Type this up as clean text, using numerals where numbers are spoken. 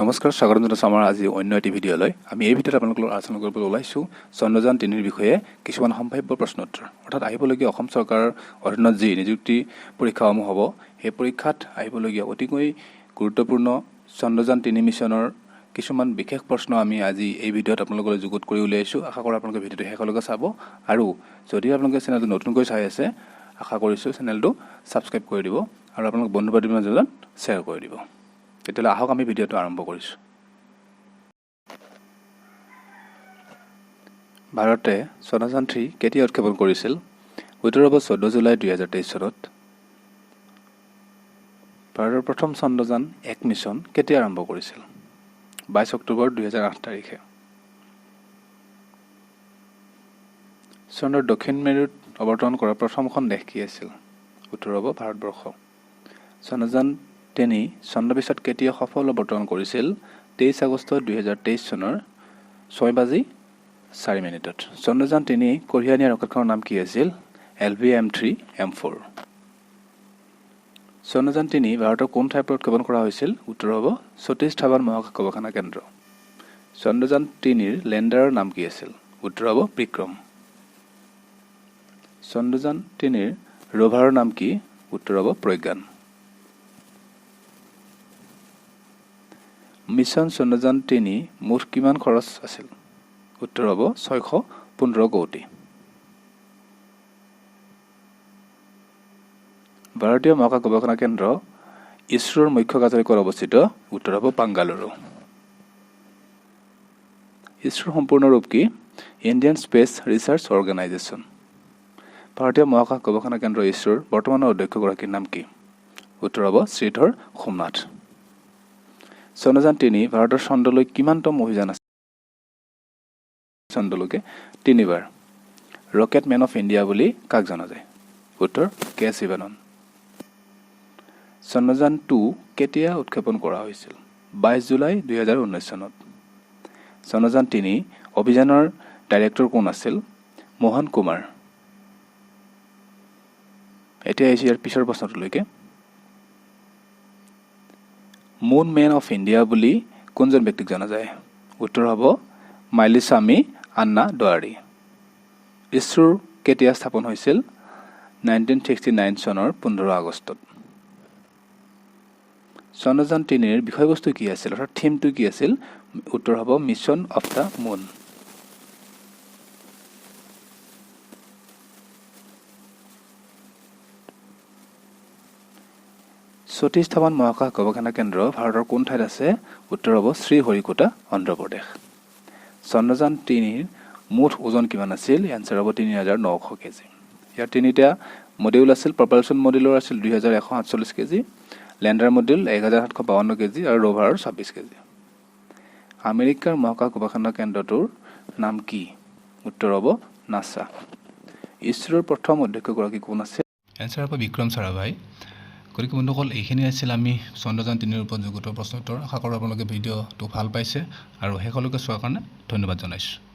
নমস্কাৰ, স্বাগতম জনাইছোঁ আমাৰ আজি অন্য এটি ভিডিঅ'লৈ। আমি এই ভিডিঅ'ত আপোনালোকৰ আলোচনা কৰিবলৈ ওলাইছোঁ চন্দ্ৰযান 3ৰ বিষয়ে কিছুমান সম্ভাৱ্য প্ৰশ্ন উত্তৰ। অৰ্থাৎ আহিবলগীয়া অসম চৰকাৰৰ অধীনত যি নিযুক্তি পৰীক্ষাসমূহ হ'ব, সেই পৰীক্ষাত আহিবলগীয়া অতিকৈ গুৰুত্বপূৰ্ণ চন্দ্ৰযান 3 মিছনৰ কিছুমান বিশেষ প্ৰশ্ন আমি আজি এই ভিডিঅ'ত আপোনালোকলৈ যুগুত কৰি উলিয়াইছোঁ। আশা কৰোঁ আপোনালোকে ভিডিঅ'টো শেষলৈকে চাব, আৰু যদি আপোনালোকে চেনেলটো নতুনকৈ চাই আছে, আশা কৰিছোঁ চেনেলটো ছাবস্ক্ৰাইব কৰি দিব আৰু আপোনালোক বন্ধু বান্ধৱীৰ মাজত শ্বেয়াৰ কৰি দিব। তেতিয়াহ'লে আহক আমি ভিডিঅ'টো আৰম্ভ কৰিছোঁ। ভাৰতে চন্দ্ৰযান 3 কেতিয়া উৎক্ষেপণ কৰিছিল? উত্তৰ হ'ব 14 জুলাই 2023 চনত। ভাৰতৰ প্ৰথম চন্দ্ৰযান 1 মিছন কেতিয়া আৰম্ভ কৰিছিল? 22 অক্টোবৰ 2008 তাৰিখে। চন্দ্ৰৰ দক্ষিণ মেৰুত অৱতৰণ কৰা প্ৰথমখন দেশ কি আছিল? উত্তৰ হ'ব ভাৰতবৰ্ষ। চন্দ্ৰযান 3 চন্দ্ৰপৃষ্ঠত কেতিয়া সফল অৱতৰণ কৰিছিল? 23 আগষ্ট 2023 চনৰ 6:04। চন্দ্ৰযান 3 কঢ়িয়াই নিয়া ৰকেটখনৰ নাম কি আছিল? LVM-3M4। চন্দ্ৰযান 3 ভাৰতৰ কোন ঠাইৰ পৰা উৎক্ষেপণ কৰা হৈছিল? উত্তৰ হ'ব সতীশ ধাৱান মহাকাশ গৱেষণা কেন্দ্ৰ। চন্দ্ৰযান 3ৰ লেণ্ডাৰৰ নাম কি আছিল? উত্তৰ হ'ব বিক্ৰম। চন্দ্ৰযান 3ৰ ৰভাৰৰ নাম কি? উত্তৰ হ'ব প্ৰজ্ঞান। মিছন চন্দ্ৰযান 3 মুঠ কিমান খৰচ আছিল? উত্তৰ হ'ব 615 কোটি। ভাৰতীয় মহাকাশ গৱেষণা কেন্দ্ৰ ইছৰোৰ মুখ্য কাৰ্যালয় ক'ত অৱস্থিত? উত্তৰ হ'ব বাংগালুৰু। ইছৰোৰ সম্পূৰ্ণ ৰূপ কি? Indian space research organisation. ভাৰতীয় মহাকাশ গৱেষণা কেন্দ্ৰ ইছৰোৰ বৰ্তমানৰ অধ্যক্ষগৰাকীৰ নাম কি? উত্তৰ হ'ব শ্ৰীধৰ সোমনাথ। চন্দ্ৰযান 3 ভাৰতৰ চন্দ্ৰলৈ কিমানতম অভিযান আছে? চন্দ্ৰলৈকে 3বাৰ। ৰকেট মেন অফ ইণ্ডিয়া বুলি কাক জনা যায়? উত্তৰ কে শিৱানন্দ। চন্দ্ৰযান 2 কেতিয়া উৎক্ষেপণ কৰা হৈছিল? 22 জুলাই 2019 চনত। চন্দ্ৰযান 3 অভিযানৰ ডাইৰেক্টৰ কোন আছিল? মোহন কুমাৰ। এতিয়া আহিছে ইয়াৰ পিছৰ প্ৰশ্নটোলৈকে। মুন মেন অফ ইণ্ডিয়া বুলি কোনজন ব্যক্তিক জনা যায়? উত্তৰ হ'ব মাইলিস্বামী আন্না দুৱাৰী। ইছৰোৰ কেতিয়া স্থাপন হৈছিল? 1969 চনৰ 15 আগষ্টত। চন্দ্ৰযান 3ৰ বিষয়বস্তু কি আছিল, অৰ্থাৎ থিমটো কি আছিল? উত্তৰ হ'ব মিছন অফ দ্য মুন। সতীশ ধাৱান মহাকাশ গৱেষণা কেন্দ্ৰ ভাৰতৰ কোন ঠাইত আছে? উত্তৰ হ'ব শ্ৰীহৰিকোটা, অন্ধ্ৰপ্ৰদেশ। চন্দ্ৰযান 3ৰ মুঠ ওজন কিমান আছিল? এনচাৰ হ'ব 3900 কেজি। ইয়াৰ 3টা মডিউল আছিল। প্ৰপালচন মডিউলৰ আছিল 2147 কেজি, লেণ্ডাৰ মডিউল 1752 কেজি আৰু ৰভাৰৰ 26 কেজি। আমেৰিকাৰ মহাকাশ গৱেষণা কেন্দ্ৰটোৰ নাম কি? উত্তৰ হ'ব নাছা। ইছৰোৰ প্ৰথম অধ্যক্ষগৰাকী কোন আছিল? এনচাৰ হ'ব বিক্ৰম চাৰাভাই। গতিকে বন্ধুসকল, এইখিনি আছিল আমি চন্দ্ৰযান 3ৰ ওপৰত যুগুত প্ৰশ্ন উত্তৰ। আশা কৰোঁ আপোনালোকে ভিডিঅ'টো ভাল পাইছে আৰু শেষলৈকে চোৱাৰ কাৰণে ধন্যবাদ জনাইছোঁ।